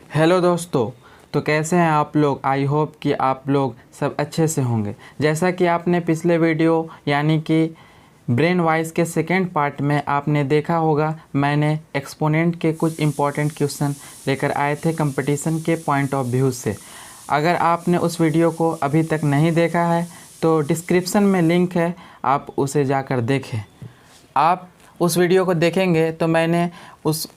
Hello दोस्तों, तो कैसे हैं आप लोग। आई होप कि आप लोग सब अच्छे से होंगे। जैसा कि आपने पिछले वीडियो यानी कि ब्रेन वाइज के सेकेंड पार्ट में आपने देखा होगा, मैंने एक्सपोनेंट के कुछ इम्पॉर्टेंट क्वेश्चन लेकर आए थे कंपटीशन के पॉइंट ऑफ व्यू से। अगर आपने उस वीडियो को अभी तक नहीं देखा है तो डिस्क्रिप्शन में लिंक है, आप उसे जाकर देखें। आप उस वीडियो को देखेंगे तो मैंने उस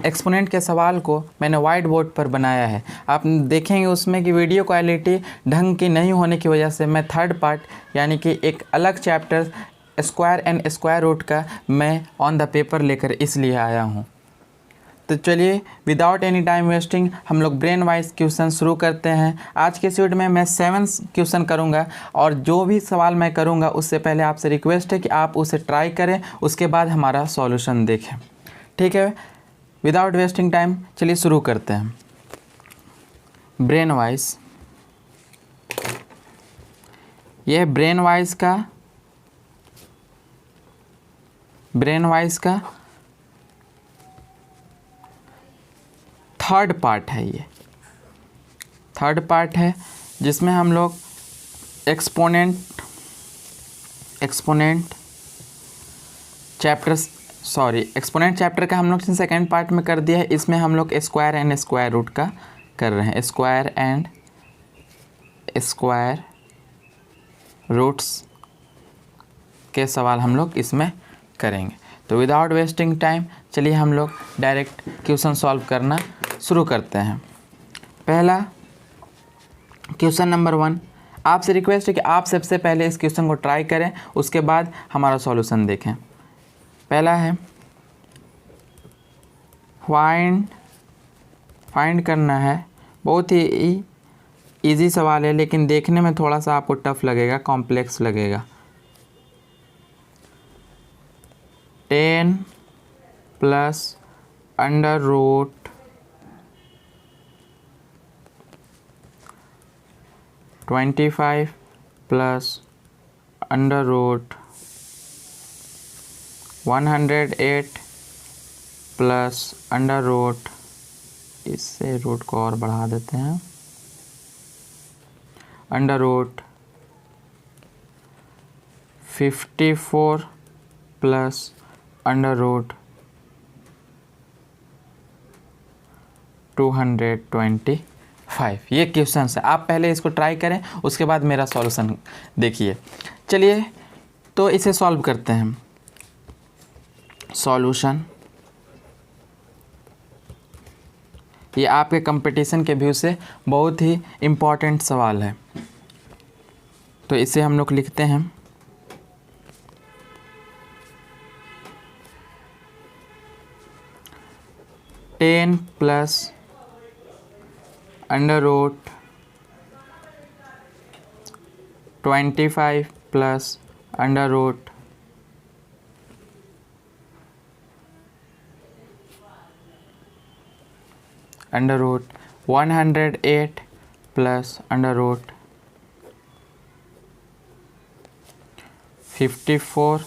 एक्सपोनेंट के सवाल को मैंने वाइट बोर्ड पर बनाया है। आप देखेंगे उसमें कि वीडियो क्वालिटी ढंग की नहीं होने की वजह से मैं थर्ड पार्ट यानी कि एक अलग chapter square and square root का मैं ऑन द पेपर लेकर इसलिए आया हूँ। तो चलिए विदाउट एनी टाइम वेस्टिंग हम लोग ब्रेन वाइज क्वेश्चन शुरू करते हैं। आज के इस वीडियो में मैं 7 क्वेश्चन करूंगा और जो भी सवाल मैं करूंगा उससे पहले आपसे रिक्वेस्ट है कि आप उसे ट्राई करें, उसके बाद हमारा सॉल्यूशन देखें। ठीक है, विदाउट वेस्टिंग टाइम चलिए शुरू करते हैं। ब्रेन वाइज, यह ब्रेन वाइज का थर्ड पार्ट है। ये थर्ड पार्ट है जिसमें हम लोग एक्सपोनेंट चैप्टर का हम लोग सेकेंड पार्ट में कर दिया है। इसमें हम लोग स्क्वायर एंड स्क्वायर रूट का कर रहे हैं। स्क्वायर एंड स्क्वायर रूट्स के सवाल हम लोग इसमें करेंगे। तो विदाउट वेस्टिंग टाइम चलिए हम लोग डायरेक्ट क्वेश्चन सॉल्व करना शुरू करते हैं। पहला क्वेश्चन नंबर 1, आपसे रिक्वेस्ट है कि आप सबसे पहले इस क्वेश्चन को ट्राई करें, उसके बाद हमारा सॉल्यूशन देखें। पहला है फाइंड करना है। बहुत ही इजी सवाल है लेकिन देखने में थोड़ा सा आपको टफ लगेगा, कॉम्प्लेक्स लगेगा। 10 plus under root 25 plus under root 108 plus under root, इससे रूट को और बढ़ा देते हैं, under root 54 plus under root 225। ये क्वेश्चन है। आप पहले इसको ट्राई करें, उसके बाद मेरा सॉल्यूशन देखिए। चलिए तो इसे सॉल्व करते हैं। सॉल्यूशन, ये आपके कंपटीशन के व्यू से बहुत ही इम्पोर्टेंट सवाल है। तो इसे हम लोग लिखते हैं 10 plus under root 25 plus under root 108 plus under root 54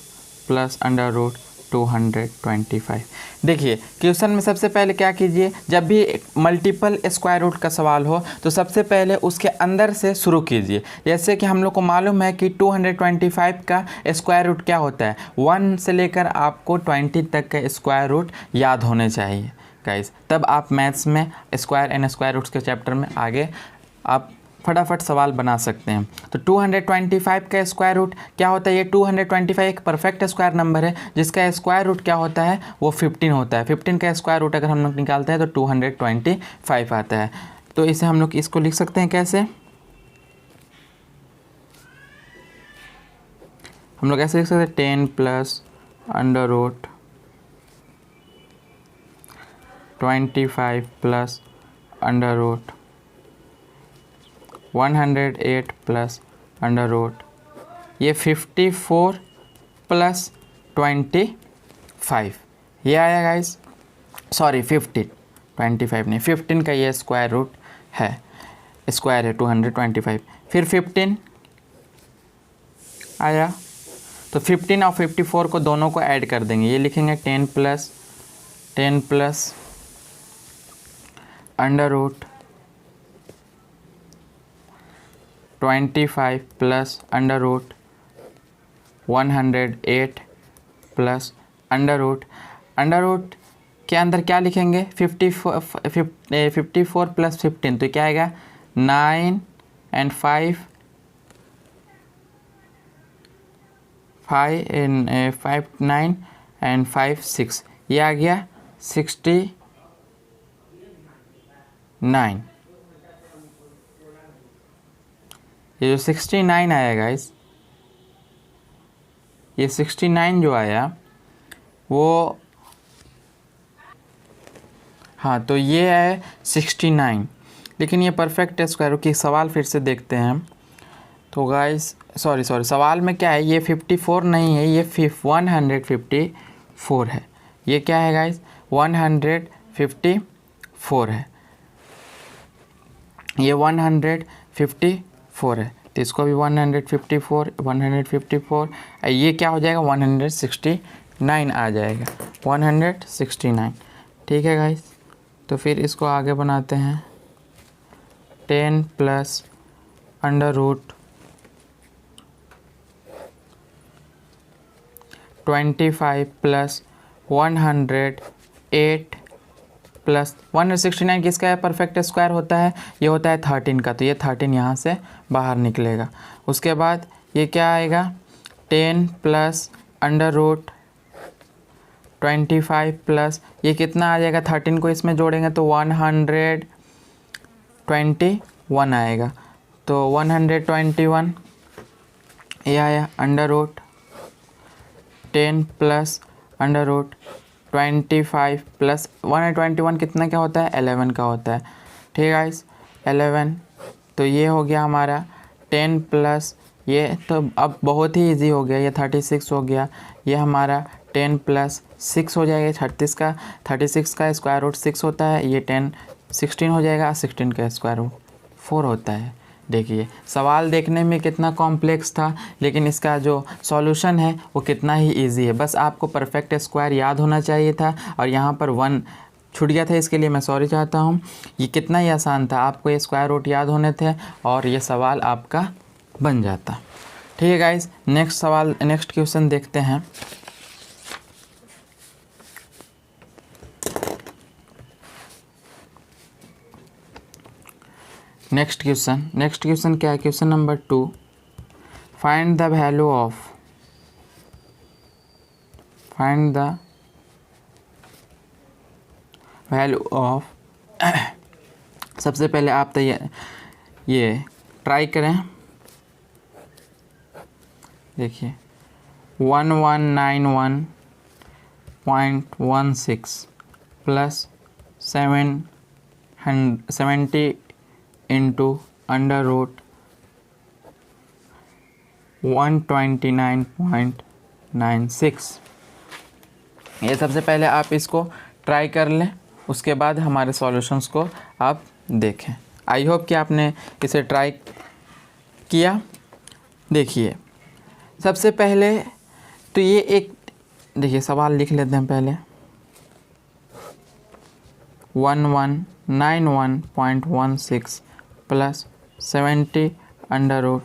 plus under root 225। देखिए क्वेश्चन में सबसे पहले क्या कीजिए, जब भी मल्टीपल स्क्वायर रूट का सवाल हो तो सबसे पहले उसके अंदर से शुरू कीजिए। जैसे कि हम लोग को मालूम है कि 225 का स्क्वायर रूट क्या होता है, 1 से लेकर आपको 20 तक का स्क्वायर रूट याद होने चाहिए गाइस, तब आप मैथ्स में स्क्वायर एंड स्क्वायर रूट्स के चैप्टर में आगे आप फटाफट सवाल बना सकते हैं। तो 225 का स्क्वायर रूट क्या होता है, ये 225 एक परफेक्ट स्क्वायर नंबर है जिसका स्क्वायर रूट क्या होता है, वो 15 होता है। 15 का स्क्वायर रूट अगर हम लोग निकालते हैं तो 225 आता है। तो इसे हम लोग इसको लिख सकते हैं कैसे, हम लोग ऐसे लिख सकते हैं 10 plus under root 25 plus under root 108 plus under root, ये 54 प्लस 25, ये आया गाइस, सॉरी 25 नहीं, 15 का ये स्क्वायर रूट है, स्क्वायर है 225। फिर 15 आया तो 15 और 54 को दोनों को ऐड कर देंगे, ये लिखेंगे 10 plus under root 25 plus under root 108 plus under root के अंदर क्या लिखेंगे 54 प्लस 15 तो क्या आएगा 9 एंड 5 9 एंड 5 6 ये आ गया 69। ये जो 69 आया गाइस, ये 69 जो आया वो, हाँ तो ये है 69। लेकिन ये परफेक्ट स्क्वायर की सवाल फिर से देखते हैं तो गाइस सॉरी सवाल में क्या है, ये 54 नहीं है, ये 154 है। ये क्या है गाइस 154 है, ये 154 है तो इसको भी 154 ये क्या हो जाएगा 169 आ जाएगा 169। ठीक है गाइस, तो फिर इसको आगे बनाते हैं 10 plus under root 25 plus 108 plus 169 किसका है परफेक्ट स्क्वायर होता है, ये होता है 13 का, तो ये 13 यहाँ से बाहर निकलेगा। उसके बाद ये क्या आएगा 10 प्लस अंडर रूट 25 प्लस ये कितना आ जाएगा 13 को इसमें जोड़ेंगे तो 121 आएगा, तो 121 ये आया under root 10 plus under root 25 plus 121 कितना क्या होता है 11 का होता है। ठीक है गाइस 11, तो ये हो गया हमारा 10 प्लस ये, तो अब बहुत ही इजी हो गया, ये 36 हो गया, ये हमारा 10 प्लस 6 हो जाएगा 36 का स्क्वायर रूट 6 होता है, ये 16 हो जाएगा, 16 का स्क्वायर रूट 4 होता है। देखिए सवाल देखने में कितना कॉम्प्लेक्स था लेकिन इसका जो सॉल्यूशन है वो कितना ही इजी है, बस आपको परफेक्ट स्क्वायर याद होना चाहिए था और यहाँ पर 1 छूट गया था, इसके लिए मैं सॉरी चाहता हूँ। ये कितना ही आसान था, आपको ये स्क्वायर रूट याद होने थे और ये सवाल आपका बन जाता। ठीक है गाइस, नेक्स्ट क्वेश्चन देखते हैं। नेक्स्ट क्वेश्चन क्या है, question number 2, find the value of सबसे पहले आप ये ट्राई करें, देखिए 1191.16 प्लस 70 इंटू अंडर रूट 129.96। ये सबसे पहले आप इसको ट्राई कर लें, उसके बाद हमारे सॉल्यूशंस को आप देखें। आई होप कि आपने इसे ट्राई किया। देखिए सबसे पहले तो ये एक, देखिए सवाल लिख लेते हैं पहले 1191.16 प्लस 70 अंडर रूट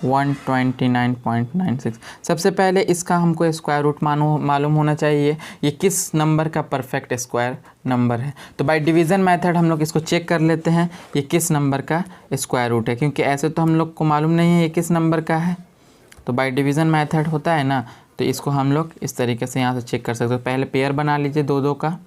129.96। सबसे पहले इसका हमको स्क्वायर रूट मालूम होना चाहिए, ये किस नंबर का परफेक्ट स्क्वायर नंबर है। तो बाय डिवीज़न मेथड हम लोग इसको चेक कर लेते हैं ये किस नंबर का स्क्वायर रूट है, क्योंकि ऐसे तो हम लोग को मालूम नहीं है ये किस नंबर का है। तो बाय डिवीज़न मेथड होता है ना, तो इसको हम लोग इस तरीके से यहाँ से चेक कर सकते हो। पहले पेयर बना लीजिए दो का,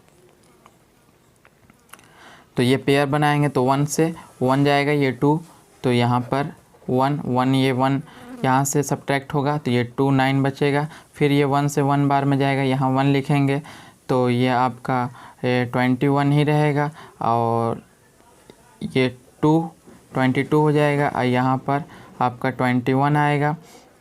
तो ये पेयर बनाएंगे तो 1 से 1 जाएगा, ये 2, तो यहाँ पर 1 ये 1 यहाँ से सब्ट्रैक्ट होगा तो ये 2 9 बचेगा। फिर ये 1 से 1 बार में जाएगा, यहाँ 1 लिखेंगे तो ये आपका 21 ही रहेगा और ये 22 हो जाएगा और यहाँ पर आपका 21 आएगा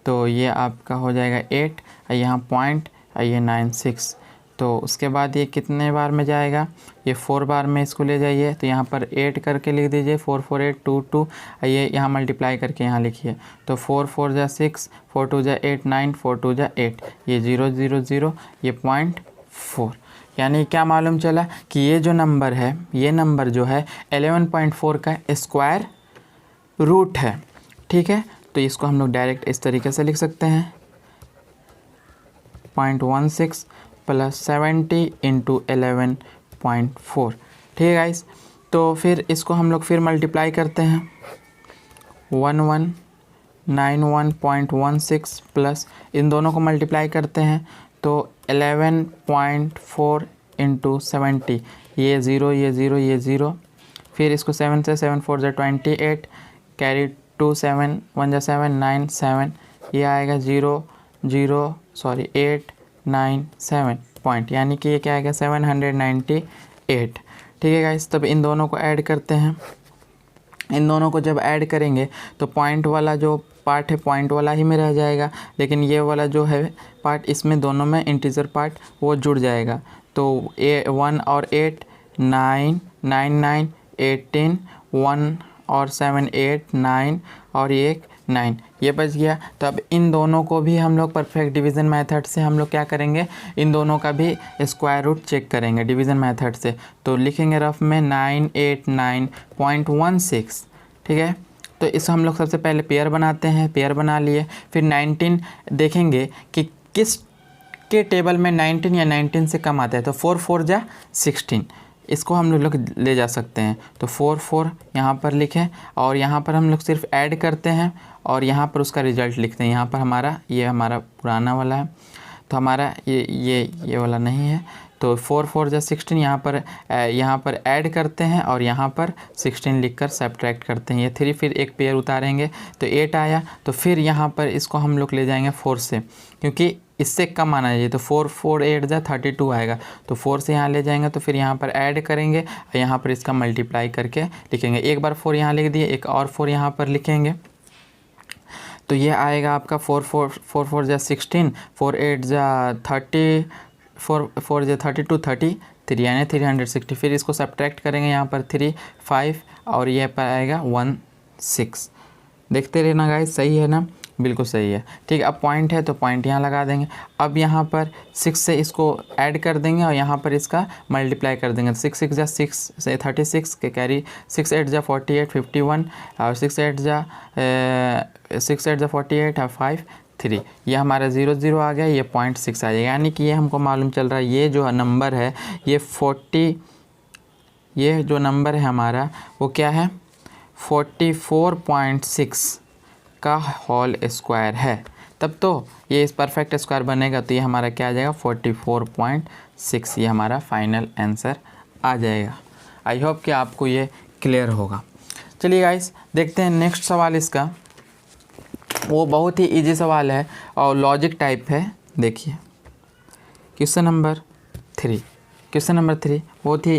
तो ये आपका हो जाएगा 8 और यहाँ पॉइंट और ये 96। तो उसके बाद ये कितने बार में जाएगा, ये 4 बार में इसको ले जाइए तो यहाँ पर 8 करके लिख दीजिए 4 4 8 2 2, ये यहाँ मल्टीप्लाई करके यहाँ लिखिए तो 4 4 जा 6 4 2 जा 8 9 4 2 जा 8, ये 0 0 0 ये 0.4। यानी क्या मालूम चला कि ये जो नंबर है, ये नंबर जो है 11.4 का स्क्वायर रूट है। ठीक है, तो इसको हम लोग डायरेक्ट इस तरीके से लिख सकते हैं 0.16 प्लस 70 इंटू 11.4। ठीक है गाइस, तो फिर इसको हम लोग फिर मल्टीप्लाई करते हैं 1191.16 प्लस इन दोनों को मल्टीप्लाई करते हैं तो 11.4 इंटू 70, ये ज़ीरो ये ज़ीरो ये ज़ीरो, फिर इसको 7 से 7 4 जा 28, कैरी 2 7 1 जा 7 9 7, ये आएगा 897 पॉइंट, यानी कि ये क्या आएगा 798। ठीक है गाइस, तब इन दोनों को ऐड करते हैं। इन दोनों को जब ऐड करेंगे तो पॉइंट वाला जो पार्ट है पॉइंट वाला ही में रह जाएगा, लेकिन ये वाला जो है पार्ट, इसमें दोनों में इंटीजर पार्ट वो जुड़ जाएगा। तो 1 और 8 9 9 9 18, 1 और 7 8 9 और ये 9, ये बच गया। तो अब इन दोनों को भी हम लोग परफेक्ट डिवीज़न मेथड से हम लोग क्या करेंगे, इन दोनों का भी स्क्वायर रूट चेक करेंगे डिवीज़न मेथड से। तो लिखेंगे रफ में 989.16। ठीक है, तो इस हम लोग सबसे पहले पेयर बनाते हैं, पेयर बना लिए। फिर 19 देखेंगे कि किस के टेबल में 19 या 19 से कम आता है, तो 4 4 जा 16, इसको हम लोग ले जा सकते हैं। तो 4 4 यहाँ पर लिखें और यहाँ पर हम लोग सिर्फ ऐड करते हैं और यहाँ पर उसका रिज़ल्ट लिखते हैं। यहाँ पर हमारा ये हमारा पुराना वाला है, तो हमारा ये वाला नहीं है। तो 4 4 जा 16, यहाँ पर ऐड करते हैं और यहाँ पर 16 लिखकर सब्ट्रैक्ट करते हैं। ये 3 फिर एक पेयर उतारेंगे तो 8 आया। तो फिर यहाँ पर इसको हम लोग ले जाएंगे 4 से, क्योंकि इससे कम आना चाहिए। तो 4 4 8 जा 32 आएगा, तो 4 से यहाँ ले जाएंगे। तो फिर यहाँ पर ऐड करेंगे और यहाँ पर इसका मल्टीप्लाई करके लिखेंगे। एक बार 4 यहाँ लिख दिए, एक और 4 यहाँ पर लिखेंगे। तो ये आएगा आपका 4 4 जा 16, 4 8 जा 30, 4 जा 32 33, यानी 360। फिर इसको सब्ट्रैक्ट करेंगे, यहाँ पर 3 5 और ये पर आएगा 1 6। देखते रहना गाइस, सही है ना, बिल्कुल सही है। ठीक है, अब पॉइंट है तो पॉइंट यहाँ लगा देंगे। अब यहाँ पर 6 से इसको ऐड कर देंगे और यहाँ पर इसका मल्टीप्लाई कर देंगे। 6 6 जा 6 से 36 के कैरी, 6 8 जा 48 51 और 6 8 जा 48 और 5 3, ये हमारा 0 0 आ गया, ये 0.6 आ जाएगा। यानी कि ये हमको मालूम चल रहा है ये जो नंबर है ये 40, ये जो नंबर है हमारा वो क्या है 44.6 का होल स्क्वायर है। तब तो ये इस परफेक्ट स्क्वायर बनेगा, तो ये हमारा क्या आ जाएगा 44.6, ये हमारा फाइनल आंसर आ जाएगा। आई होप कि आपको ये क्लियर होगा। चलिए गाइस, देखते हैं नेक्स्ट सवाल इसका। वो बहुत ही इजी सवाल है और लॉजिक टाइप है। देखिए क्वेश्चन नंबर 3, बहुत ही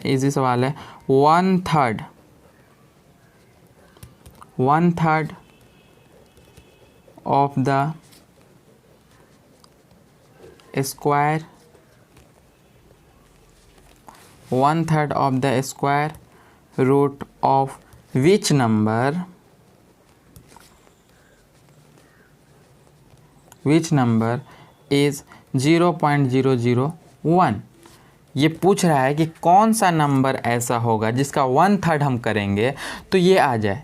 इजी सवाल है। 1/3 of the square, 1/3 of the square root of which number is 0.001। ये पूछ रहा है कि कौन सा नंबर ऐसा होगा जिसका 1/3 हम करेंगे तो ये आ जाए।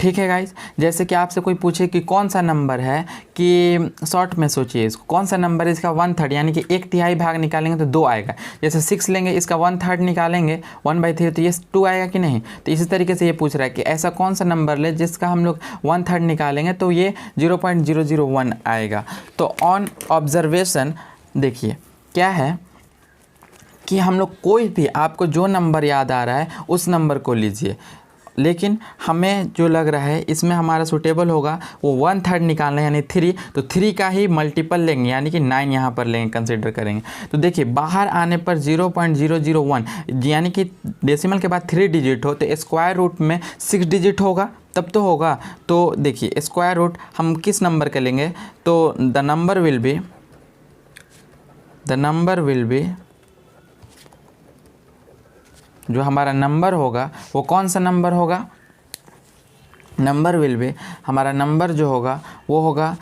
ठीक है गाइस, जैसे कि आपसे कोई पूछे कि कौन सा नंबर है, कि शॉर्ट में सोचिए इसको, कौन सा नंबर है इसका 1/3 यानी कि 1/3 भाग निकालेंगे तो 2 आएगा। जैसे 6 लेंगे, इसका 1/3 निकालेंगे 1/3 तो ये 2 आएगा कि नहीं। तो इसी तरीके से ये पूछ रहा है कि ऐसा कौन सा नंबर ले जिसका हम लोग 1/3 निकालेंगे तो ये 0.001 आएगा। तो ऑन ऑब्जर्वेशन देखिए क्या है कि हम लोग कोई भी, आपको जो नंबर याद आ रहा है उस नंबर को लीजिए, लेकिन हमें जो लग रहा है इसमें हमारा सूटेबल होगा वो 1/3 निकालना है, यानी 3, तो 3 का ही मल्टीपल लेंगे, यानी कि 9 यहाँ पर लेंगे, कंसिडर करेंगे। तो देखिए बाहर आने पर 0.001, यानी कि डेसिमल के बाद 3 डिजिट हो तो स्क्वायर रूट में 6 डिजिट होगा, तब तो होगा। तो देखिए स्क्वायर रूट हम किस नंबर का लेंगे, तो द नंबर विल बी जो हमारा नंबर होगा वो कौन सा नंबर होगा, हमारा नंबर जो होगा वो होगा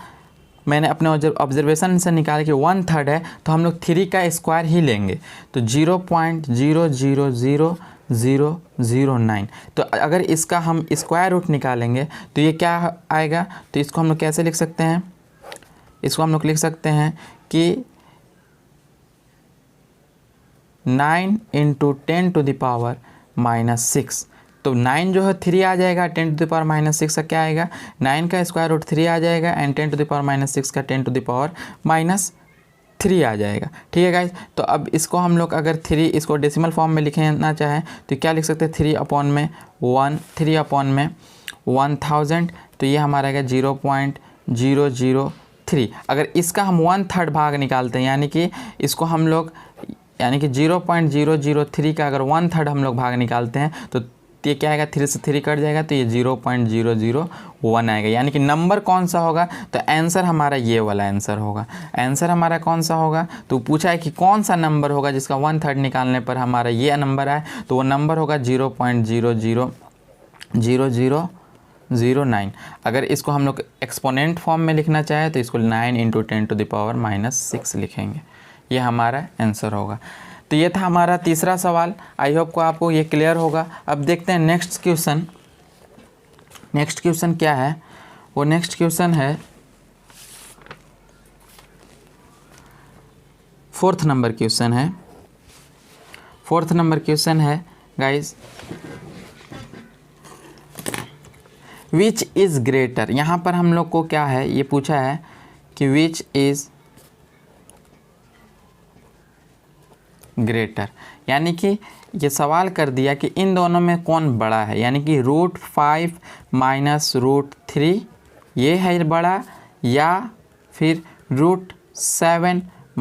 मैंने अपने ऑब्जर्वेशन से निकाला कि 1/3 है, तो हम लोग 3 का स्क्वायर ही लेंगे, तो 0.000009। तो अगर इसका हम स्क्वायर रूट निकालेंगे तो ये क्या आएगा, तो इसको हम लोग कैसे लिख सकते हैं, इसको हम लोग लिख सकते हैं कि 9 × 10⁻⁻6। तो 9 जो है 3 आ जाएगा, 10⁻⁻6 का क्या आएगा, 9 का स्क्वायर रूट 3 आ जाएगा, एंड 10⁻⁻6 का 10⁻³ आ जाएगा। ठीक है गाइज, तो अब इसको हम लोग अगर 3 इसको डेसिमल फॉर्म में लिखना चाहें तो क्या लिख सकते हैं, 3/1000, तो ये हमारा आएगा 0.003। अगर इसका हम 1/3 भाग निकालते हैं, यानी कि इसको हम लोग 0.003 का अगर 1/3 हम लोग भाग निकालते हैं तो ये क्या आएगा, 3 से 3 कट जाएगा, तो ये 0.001 आएगा। यानी कि नंबर कौन सा होगा, तो आंसर हमारा ये वाला आंसर होगा। आंसर हमारा कौन सा होगा, तो पूछा है कि कौन सा नंबर होगा जिसका 1/3 निकालने पर हमारा ये नंबर आए, तो वो नंबर होगा 0.000009। अगर इसको हम लोग एक्सपोनेंट फॉर्म में लिखना चाहें तो इसको 9 × 10⁻⁻6 लिखेंगे, ये हमारा आंसर होगा। तो ये था हमारा तीसरा सवाल। आई होप को आपको ये क्लियर होगा। अब देखते हैं नेक्स्ट क्वेश्चन। नेक्स्ट क्वेश्चन क्या है, वो नेक्स्ट क्वेश्चन है 4th नंबर क्वेश्चन है। 4th नंबर क्वेश्चन है गाइस, विच इज़ ग्रेटर। यहाँ पर हम लोग को क्या है, ये पूछा है कि विच इज़ ग्रेटर, यानी कि ये सवाल कर दिया कि इन दोनों में कौन बड़ा है, यानी कि √5 - √3 ये है बड़ा, या फिर √7 -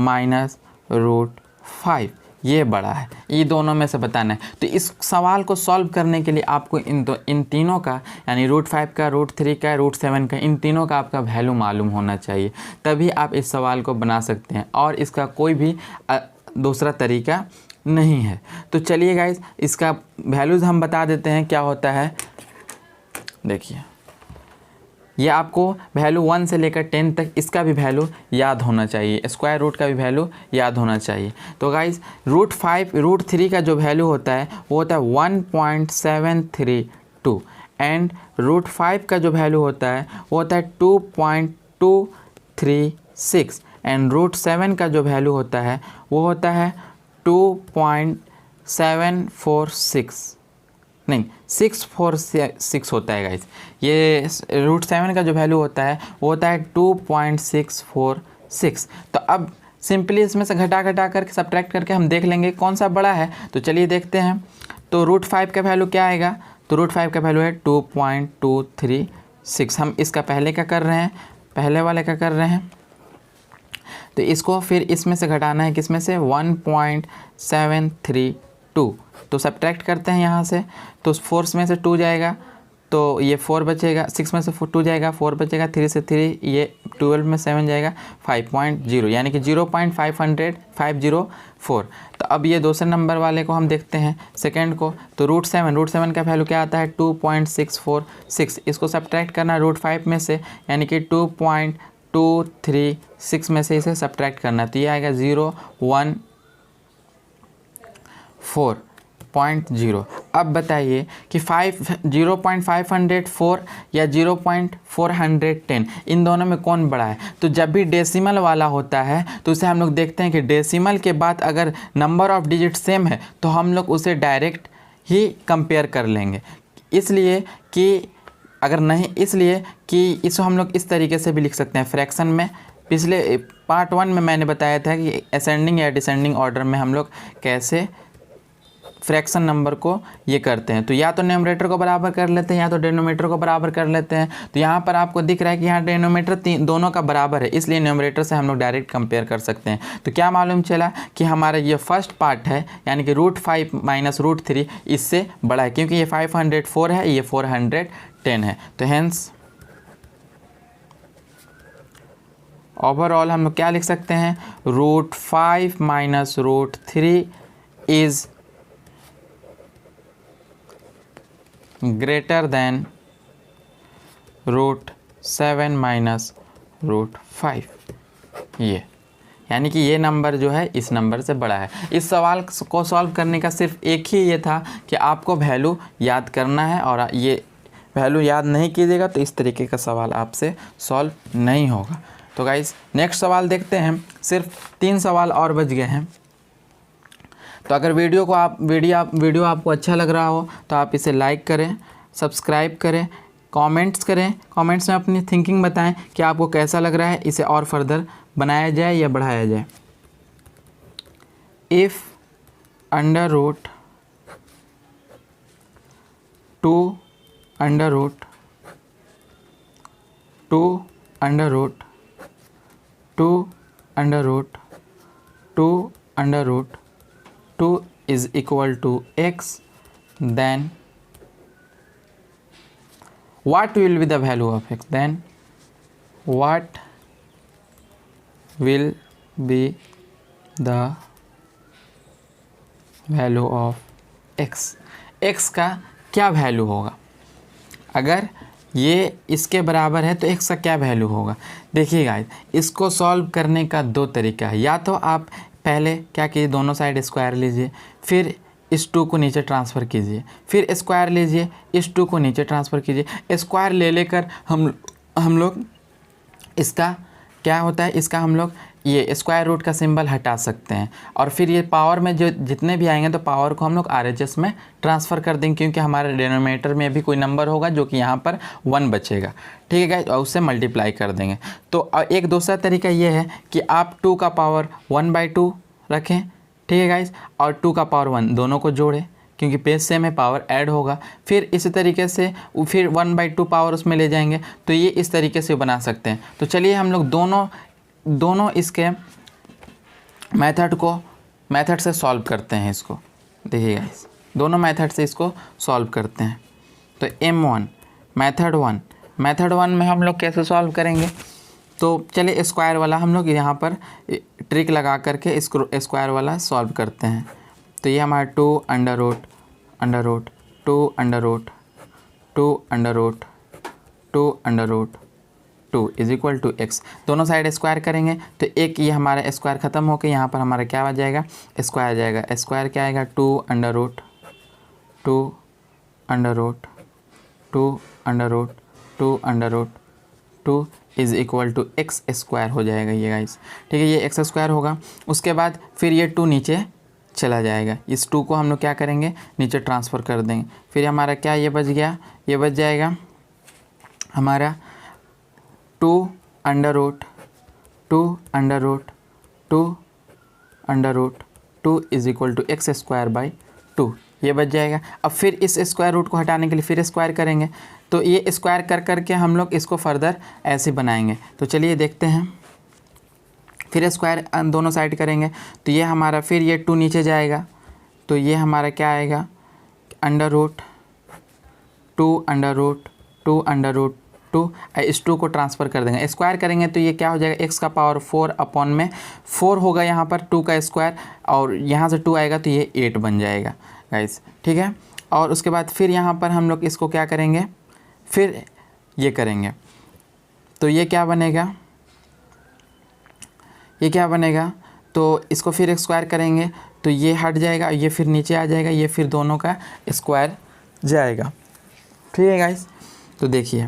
√5 ये बड़ा है। ये दोनों में से बताना है। तो इस सवाल को सॉल्व करने के लिए आपको इन तीनों का, यानी √5 का, √3 का, √7 का, इन तीनों का आपका वैल्यू मालूम होना चाहिए, तभी आप इस सवाल को बना सकते हैं, और इसका कोई भी दूसरा तरीका नहीं है। तो चलिए गाइस, इसका वैल्यूज़ हम बता देते हैं क्या होता है। देखिए, ये आपको वैल्यू 1 से लेकर 10 तक इसका भी वैल्यू याद होना चाहिए, स्क्वायर रूट का भी वैल्यू याद होना चाहिए। तो गाइस, √3 का जो वैल्यू होता है वो होता है 1.732, एंड √5 का जो वैल्यू होता है वो होता है 2.236, एंड √7 का जो वैल्यू होता है वो होता है 2.746, नहीं 646 होता है गाइस। ये √7 का जो वैल्यू होता है वो होता है 2.646। तो अब सिंपली इसमें से घटा करके सब्ट्रैक्ट करके हम देख लेंगे कौन सा बड़ा है। तो चलिए देखते हैं। तो √5 का वैल्यू क्या आएगा, तो √5 का वैल्यू है 2.236। हम इसका पहले का कर रहे हैं, पहले वाले का कर रहे हैं, तो इसको फिर इसमें से घटाना है, किसमें से, 1.732। तो सब्ट्रैक्ट करते हैं यहाँ से, तो 4 में से 2 जाएगा, तो ये 4 बचेगा, 6 में से 2 जाएगा, 4 बचेगा, 3 से 3, ये 12 में 7 जाएगा, 5.0, यानी कि 0.504। तो अब ये दूसरे नंबर वाले को हम देखते हैं, सेकंड को। तो √7 का वैल्यू क्या आता है, 2.646। इसको सब्ट्रैक्ट करना √5 में से, यानी कि 2.236 में से इसे सब्ट्रैक्ट करना, तो ये आएगा 0.14. अब बताइए कि 0.504 या 0.410, इन दोनों में कौन बड़ा है। तो जब भी डेसिमल वाला होता है तो उसे हम लोग देखते हैं कि डेसिमल के बाद अगर नंबर ऑफ डिजिट सेम है तो हम लोग उसे डायरेक्ट ही कंपेयर कर लेंगे, इसलिए कि अगर नहीं, इसलिए कि इसको हम लोग इस तरीके से भी लिख सकते हैं फ्रैक्शन में। पिछले पार्ट 1 में मैंने बताया था कि असेंडिंग या डिसेंडिंग ऑर्डर में हम लोग कैसे फ्रैक्शन नंबर को ये करते हैं। तो या तो न्यूमरेटर को बराबर कर लेते हैं या तो डिनोमिनेटर को बराबर कर लेते हैं। तो यहाँ पर आपको दिख रहा है कि यहाँ डिनोमिनेटर दोनों का बराबर है, इसलिए न्यूमरेटर से हम लोग डायरेक्ट कंपेयर कर सकते हैं। तो क्या मालूम चला कि हमारा ये फर्स्ट पार्ट है, यानी कि √5 - √3 इससे बड़ा है, क्योंकि ये 504 है, ये 410 है। तो हेंस ओवरऑल हम लोग क्या लिख सकते हैं, √5 - √3 इज़ greater than √7 - 5, ये यानी कि ये नंबर जो है इस नंबर से बड़ा है। इस सवाल को सॉल्व करने का सिर्फ एक ही ये था कि आपको वैल्यू याद करना है, और ये वैल्यू याद नहीं कीजिएगा तो इस तरीके का सवाल आपसे सॉल्व नहीं होगा। तो गाइस नेक्स्ट सवाल देखते हैं। सिर्फ 3 सवाल और बच गए हैं। तो अगर वीडियो आपको अच्छा लग रहा हो तो आप इसे लाइक करें, सब्सक्राइब करें, कमेंट्स करें, कमेंट्स में अपनी थिंकिंग बताएं कि आपको कैसा लग रहा है, इसे और फर्दर बनाया जाए या बढ़ाया जाए। If under root 2 under root 2 under root 2 under root 2 under root 2 is equal to x, then what will be the value of x? Then what will be the value of x? x का क्या value होगा? अगर ये इसके बराबर है तो x का क्या वैल्यू होगा? देखिए गाइस, इसको सॉल्व करने का 2 तरीका है। या तो आप पहले क्या कीजिए, दोनों साइड स्क्वायर लीजिए, फिर इस 2 को नीचे ट्रांसफ़र कीजिए, फिर स्क्वायर लीजिए, इस 2 को नीचे ट्रांसफ़र कीजिए। स्क्वायर ले लेकर हम लोग इसका क्या होता है, इसका हम लोग ये स्क्वायर रूट का सिंबल हटा सकते हैं, और फिर ये पावर में जो जितने भी आएंगे तो पावर को हम लोग RHS में ट्रांसफ़र कर देंगे, क्योंकि हमारे डिनोमिनेटर में भी कोई नंबर होगा जो कि यहाँ पर 1 बचेगा। ठीक है गाइस, और उससे मल्टीप्लाई कर देंगे। तो एक दूसरा तरीका ये है कि आप 2 का पावर 1/2 रखें, ठीक है गाइस, और 2 का पावर 1 दोनों को जोड़ें, क्योंकि पेज सेम है, पावर ऐड होगा। फिर इसी तरीके से फिर 1/2 पावर उसमें ले जाएंगे, तो ये इस तरीके से बना सकते हैं। तो चलिए हम लोग दोनों इसके मेथड से सॉल्व करते हैं इसको। देखिए गाइस, दोनों मेथड से इसको सॉल्व करते हैं। तो M1 मेथड 1 में हम लोग कैसे सॉल्व करेंगे? तो चलिए स्क्वायर वाला हम लोग यहाँ पर ट्रिक लगा करके इसको स्क्वायर वाला सॉल्व करते हैं। तो ये हमारा 2 under root 2 under root 2 under root 2 under root 2 is equal to X. दोनों साइड स्क्वायर करेंगे तो एक ये हमारा स्क्वायर ख़त्म होकर यहाँ पर हमारा क्या आ जाएगा, स्क्वायर आ जाएगा। स्क्वायर क्या आएगा, 2 under root 2 under root 2 under root 2 under root 2 is equal to X square हो जाएगा ये गाइस। ठीक है, ये एक्स स्क्वायर होगा। उसके बाद फिर ये 2 नीचे चला जाएगा। इस 2 को हम लोग क्या करेंगे, नीचे ट्रांसफ़र कर देंगे। फिर हमारा क्या ये बच गया, ये बच जाएगा हमारा 2 under root 2 under root 2 under root 2 is equal to X square by 2, ये बच जाएगा। अब फिर इस स्क्वायर रूट को हटाने के लिए फिर स्क्वायर करेंगे, तो ये स्क्वायर कर के हम लोग इसको फर्दर ऐसे बनाएंगे। तो चलिए देखते हैं। फिर स्क्वायर दोनों साइड करेंगे तो ये हमारा फिर ये 2 नीचे जाएगा, तो ये हमारा क्या आएगा, under root 2 under root 2 under root 2। इस 2 को ट्रांसफ़र कर देंगे, स्क्वायर करेंगे तो ये क्या हो जाएगा, एक्स का पावर 4 अपॉन में 4 होगा यहाँ पर 2 का स्क्वायर, और यहाँ से 2 आएगा तो ये 8 बन जाएगा गाइस। ठीक है, और उसके बाद फिर यहाँ पर हम लोग इसको क्या करेंगे, फिर ये करेंगे तो ये क्या बनेगा, ये क्या बनेगा, तो इसको फिर स्क्वायर करेंगे तो ये हट जाएगा, ये फिर नीचे आ जाएगा, ये फिर दोनों का स्क्वायर जाएगा। ठीक है गाइस, तो देखिए,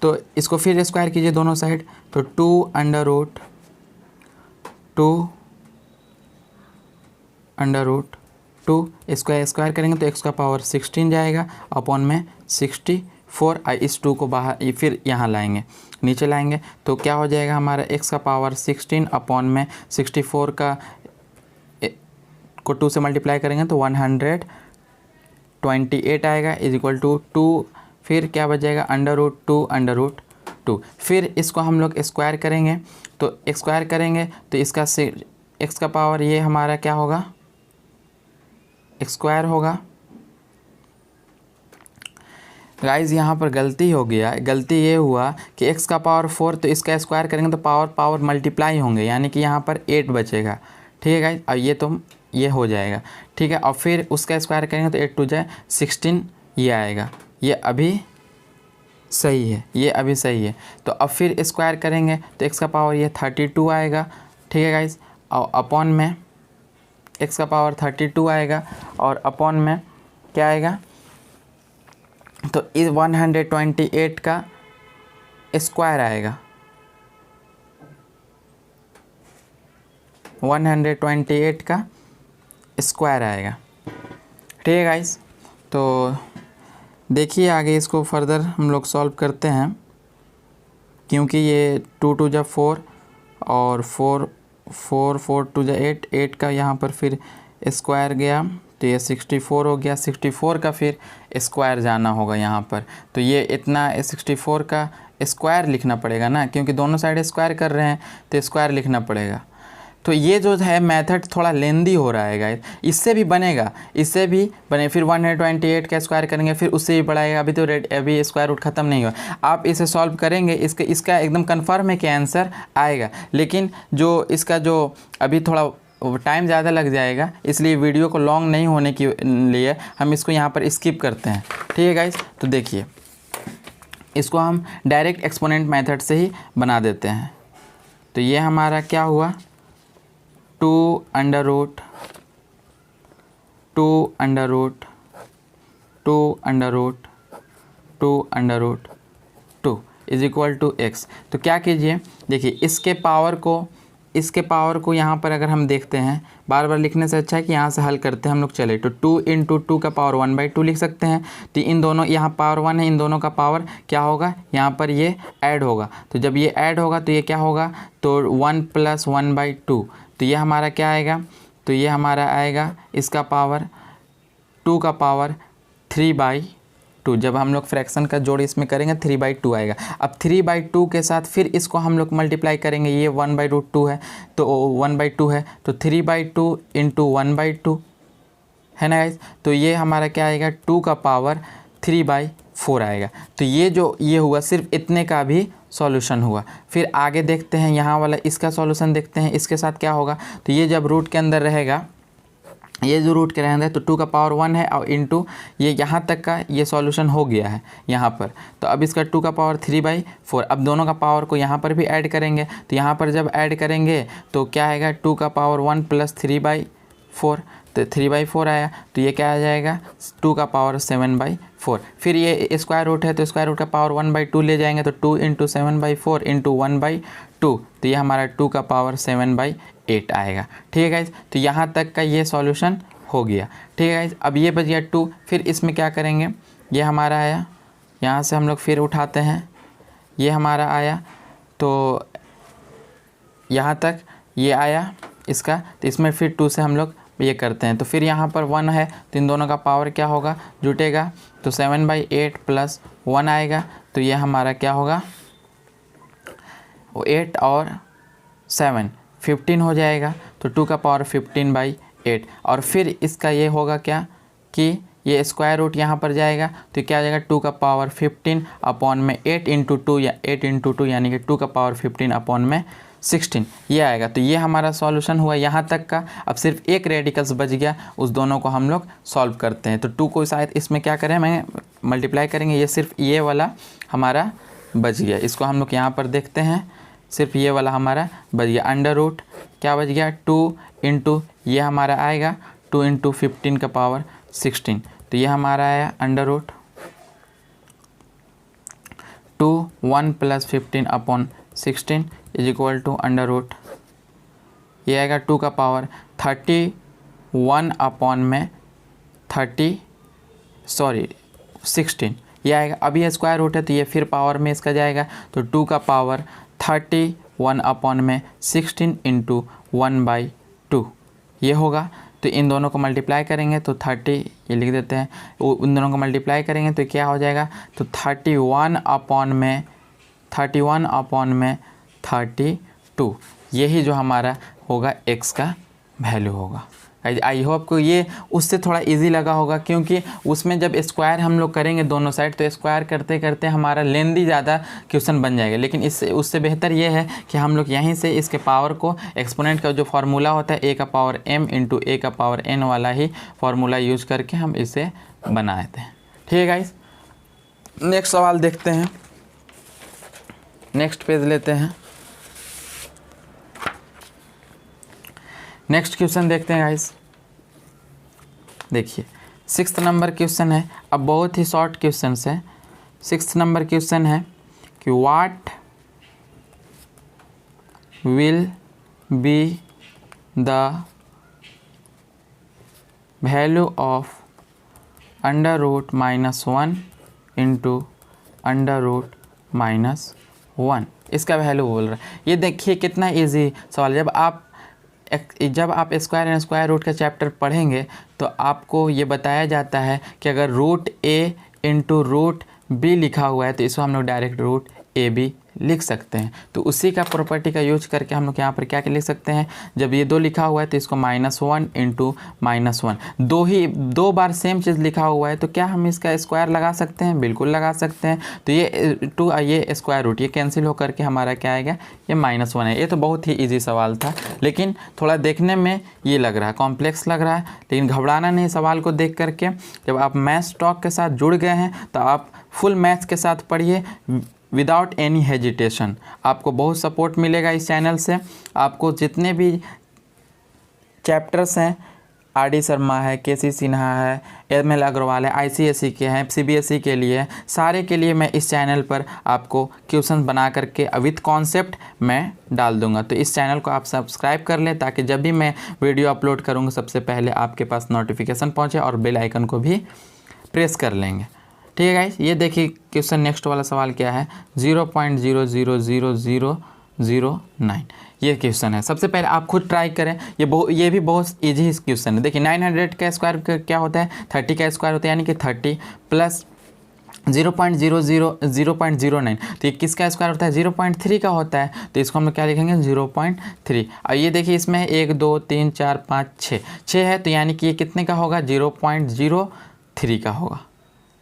तो इसको फिर स्क्वायर कीजिए दोनों साइड, तो 2 under root 2 under root 2 square करेंगे तो एक्स का पावर 16 जाएगा अपॉन में 64। इस 2 को बाहर ये फिर यहाँ लाएंगे, नीचे लाएंगे तो क्या हो जाएगा हमारा एक्स का पावर 16 अपॉन में 64 का को 2 से मल्टीप्लाई करेंगे तो 128 आएगा इज इक्वल टू 2। फिर क्या बच जाएगा, अंडर रूट 2 अंडर रूट 2। फिर इसको हम लोग स्क्वायर करेंगे, तो स्क्वायर करेंगे तो इसका एक्स का पावर ये हमारा क्या होगा, स्क्वायर होगा। गाइस यहाँ पर गलती हो गया, गलती ये हुआ कि x का पावर 4, तो इसका स्क्वायर करेंगे तो पावर मल्टीप्लाई होंगे, यानी कि यहाँ पर 8 बचेगा। ठीक है गाइस, और ये हो जाएगा। ठीक है, और फिर उसका स्क्वायर करेंगे तो 8 2 जाए 16 ये आएगा। ये अभी सही है, ये अभी सही है। तो अब फिर स्क्वायर करेंगे तो x का पावर ये 32 आएगा, ठीक है गाइस। और अपॉन में x का पावर 32 आएगा और अपॉन में क्या आएगा, तो इस 128 का स्क्वायर आएगा, 128 का स्क्वायर आएगा, ठीक है गाइस। तो देखिए आगे इसको फर्दर हम लोग सॉल्व करते हैं, क्योंकि ये 2 2 जा 4 और 4 4 4 2 जा 8, 8 का यहाँ पर फिर स्क्वायर गया तो ये 64 हो गया, 64 का फिर स्क्वायर जाना होगा यहाँ पर। तो ये इतना 64 का स्क्वायर लिखना पड़ेगा ना, क्योंकि दोनों साइड स्क्वायर कर रहे हैं तो स्क्वायर लिखना पड़ेगा। तो ये जो है मेथड थोड़ा लेंदी हो रहा है गाइस, इससे भी बनेगा, इससे भी बने, फिर 128 का स्क्वायर करेंगे, फिर उससे भी बढ़ाएगा। अभी तो अभी स्क्वायर रूट ख़त्म नहीं हुआ, आप इसे सॉल्व करेंगे, इसका एकदम कन्फर्म है कि आंसर आएगा। लेकिन जो इसका जो अभी थोड़ा टाइम ज़्यादा लग जाएगा, इसलिए वीडियो को लॉन्ग नहीं होने के लिए हम इसको यहाँ पर स्किप करते हैं, ठीक है गाइस। तो देखिए इसको हम डायरेक्ट एक्सपोनेंट मेथड से ही बना देते हैं। तो ये हमारा क्या हुआ, 2 under root 2 under root 2 under root 2 under root 2 is equal to X. तो क्या कीजिए, देखिए इसके पावर को यहाँ पर अगर हम देखते हैं, बार बार लिखने से अच्छा है कि यहाँ से हल करते हैं हम लोग। चले तो 2 इंटू 2 का पावर 1/2 लिख सकते हैं। तो इन दोनों, यहाँ पावर 1 है, इन दोनों का पावर क्या होगा, यहाँ पर ये ऐड होगा। तो जब ये ऐड होगा तो ये क्या होगा, तो 1 + 1/2। तो ये हमारा क्या आएगा, तो ये हमारा आएगा इसका पावर 2 का पावर 3/2। जब हम लोग फ्रैक्शन का जोड़ इसमें करेंगे 3/2 आएगा। अब 3/2 के साथ फिर इसको हम लोग मल्टीप्लाई करेंगे, ये 1/2 है तो 1/2 है, तो 3/2 इंटू 1/2 है ना गाइस। तो ये हमारा क्या आएगा, 2 का पावर 3/4 आएगा। तो ये जो ये हुआ, सिर्फ इतने का भी सॉल्यूशन हुआ। फिर आगे देखते हैं, यहाँ वाला इसका सॉल्यूशन देखते हैं, इसके साथ क्या होगा। तो ये जब रूट के अंदर रहेगा, ये जो रूट के रहेंगे तो 2 का पावर 1 है और इंटू ये यहाँ तक का ये सॉल्यूशन हो गया है यहाँ पर। तो अब इसका 2 का पावर 3/4, अब दोनों का पावर को यहाँ पर भी ऐड करेंगे। तो यहाँ पर जब ऐड करेंगे तो क्या आएगा, 2 का पावर 1 + 3/4, तो 3/4 आया। तो ये क्या आ जाएगा, 2 का पावर 7/4। फिर ये स्क्वायर रूट है तो स्क्वायर रूट का पावर 1/2 ले जाएंगे, तो 2 इंटू 7/4 इंटू 1/2, तो ये हमारा 2 का पावर 7/8 आएगा, ठीक है गाइज। तो यहाँ तक का ये सॉल्यूशन हो गया, ठीक है गाइज। अब ये बच गया 2, फिर इसमें क्या करेंगे, ये हमारा आया, यहाँ से हम लोग फिर उठाते हैं, ये हमारा आया, तो यहाँ तक ये आया इसका, तो इसमें फिर 2 से हम लोग ये करते हैं। तो फिर यहाँ पर 1 है तो इन दोनों का पावर क्या होगा, जुटेगा, तो 7/8 + 1 आएगा। तो ये हमारा क्या होगा, 8 और 7 15 हो जाएगा। तो 2 का पावर 15/8। और फिर इसका ये होगा क्या कि ये स्क्वायर रूट यहाँ पर जाएगा, तो क्या आ जाएगा, 2 का पावर 15 अपॉन में 8 इंटू 2 या 8 इंटू 2 यानी कि 2 का पावर 15 अपॉन में 16 ये आएगा। तो ये हमारा सॉल्यूशन हुआ यहाँ तक का। अब सिर्फ एक रेडिकल्स बच गया, उस दोनों को हम लोग सॉल्व करते हैं। तो 2 को शायद इसमें क्या करें, मैं मल्टीप्लाई करेंगे, ये सिर्फ ये वाला हमारा बच गया। इसको हम लोग यहाँ पर देखते हैं, सिर्फ ये वाला हमारा बच गया। अंडर रूट क्या बच गया, 2 इंटू ये हमारा आएगा 2 इंटू 15 का पावर 16। तो ये हमारा आया under root 2 1 + 15 upon 16 is equal to under root, ये आएगा 2 का पावर 31 अपॉन में 16 ये आएगा। अभी ये स्क्वायर रूट है तो ये फिर पावर में इसका जाएगा, तो 2 का पावर 31 अपॉन में 16 इंटू 1/2 ये होगा। तो इन दोनों को मल्टीप्लाई करेंगे तो 30 ये लिख देते हैं, उन दोनों को मल्टीप्लाई करेंगे तो क्या हो जाएगा, तो 31 अपॉन में 32 यही जो हमारा होगा x का वैल्यू होगा। आई होप को ये उससे थोड़ा इजी लगा होगा, क्योंकि उसमें जब स्क्वायर हम लोग करेंगे दोनों साइड तो स्क्वायर करते करते हमारा लेंदी ज़्यादा क्वेश्चन बन जाएगा। लेकिन इससे उससे बेहतर ये है कि हम लोग यहीं से इसके पावर को, एक्सपोनेंट का जो फार्मूला होता है a का पावर m इंटू a का पावर n वाला ही फार्मूला यूज करके हम इसे बनाते हैं, ठीक है गाइस। नेक्स्ट सवाल देखते हैं, नेक्स्ट पेज लेते हैं। नेक्स्ट क्वेश्चन देखते हैं गाइस। देखिए 6th नंबर क्वेश्चन है, अब बहुत ही शॉर्ट क्वेश्चन है। 6th नंबर क्वेश्चन है कि what will be the value of √-1 into √-1। इसका वैल्यू बोल रहा है। ये देखिए कितना इजी सवाल। जब आप स्क्वायर एंड स्क्वायर रूट का चैप्टर पढ़ेंगे तो आपको ये बताया जाता है कि अगर √a इंटू √b लिखा हुआ है तो इसको हम लोग डायरेक्ट √ab लिख सकते हैं। तो उसी का प्रॉपर्टी का यूज करके हम लोग यहाँ पर क्या लिख सकते हैं, जब ये 2 लिखा हुआ है तो इसको -1 इंटू -1, दो बार सेम चीज़ लिखा हुआ है तो क्या हम इसका स्क्वायर लगा सकते हैं? बिल्कुल लगा सकते हैं। तो ये स्क्वायर रूट ये कैंसिल होकर के हमारा क्या आएगा, ये -1 है। ये तो बहुत ही ईजी सवाल था, लेकिन थोड़ा देखने में ये लग रहा है कॉम्प्लेक्स लग रहा है, लेकिन घबराना नहीं सवाल को देख करके। जब आप मैथ्स टॉक के साथ जुड़ गए हैं तो आप फुल मैथ्स के साथ पढ़िए विदाउट एनी हेजिटेशन। आपको बहुत सपोर्ट मिलेगा इस चैनल से। आपको जितने भी चैप्टर्स हैं, RD शर्मा है, KC सिन्हा है, ML अग्रवाल है, ICSE के हैं, CBSE के लिए, सारे के लिए मैं इस चैनल पर आपको क्वेश्चन बना करके विथ कॉन्सेप्ट मैं डाल दूंगा। तो इस चैनल को आप सब्सक्राइब कर लें ताकि जब भी मैं वीडियो अपलोड करूँगा सबसे पहले आपके पास नोटिफिकेशन पहुँचे, और बेल आइकन को भी प्रेस कर लेंगे। ठीक है गाइस, ये देखिए क्वेश्चन नेक्स्ट वाला सवाल क्या है, 0.000009 ये क्वेश्चन है। सबसे पहले आप खुद ट्राई करें, ये भी बहुत इजी क्वेश्चन है। देखिए 900 का स्क्वायर क्या होता है, 30 का स्क्वायर होता है, यानी कि 30 प्लस 0.09। तो ये किसका स्क्वायर होता है, 0.3 का होता है। तो इसको हम लोग क्या लिखेंगे, 0.3। और ये देखिए इसमें 1 2 3 4 5 6 है, तो यानी कि ये कितने का होगा, 0.03 का होगा,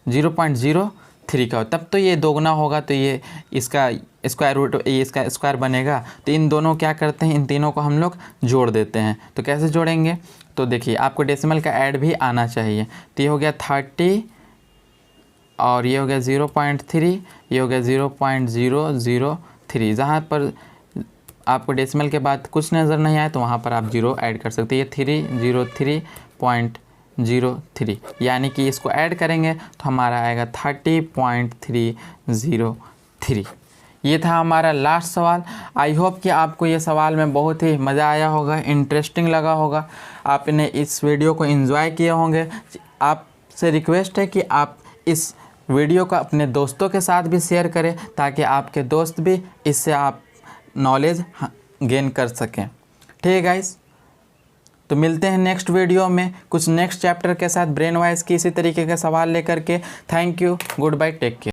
0.03 का हो, तब तो ये दोगुना होगा। तो ये इसका स्क्वायर रूट, ये इसका स्क्वायर बनेगा। तो इन दोनों क्या करते हैं, इन तीनों को हम लोग जोड़ देते हैं। तो कैसे जोड़ेंगे, तो देखिए आपको डेसिमल का ऐड भी आना चाहिए। तो ये हो गया 30 और ये हो गया 0.3, ये हो गया 0.003। जहाँ पर आपको डेसिमल के बाद कुछ नज़र नहीं आए तो वहाँ पर आप 0 ऐड कर सकते हैं। ये 303.03, यानी कि इसको ऐड करेंगे तो हमारा आएगा 30.303। ये था हमारा लास्ट सवाल। आई होप कि आपको ये सवाल में बहुत ही मज़ा आया होगा, इंटरेस्टिंग लगा होगा, आपने इस वीडियो को एंजॉय किए होंगे। आपसे रिक्वेस्ट है कि आप इस वीडियो को अपने दोस्तों के साथ भी शेयर करें ताकि आपके दोस्त भी इससे आप नॉलेज गेन कर सकें। ठीक है गाइस, तो मिलते हैं नेक्स्ट वीडियो में कुछ नेक्स्ट चैप्टर के साथ ब्रेन वाइज की इसी तरीके के सवाल लेकर के। Thank you, good bye, take care.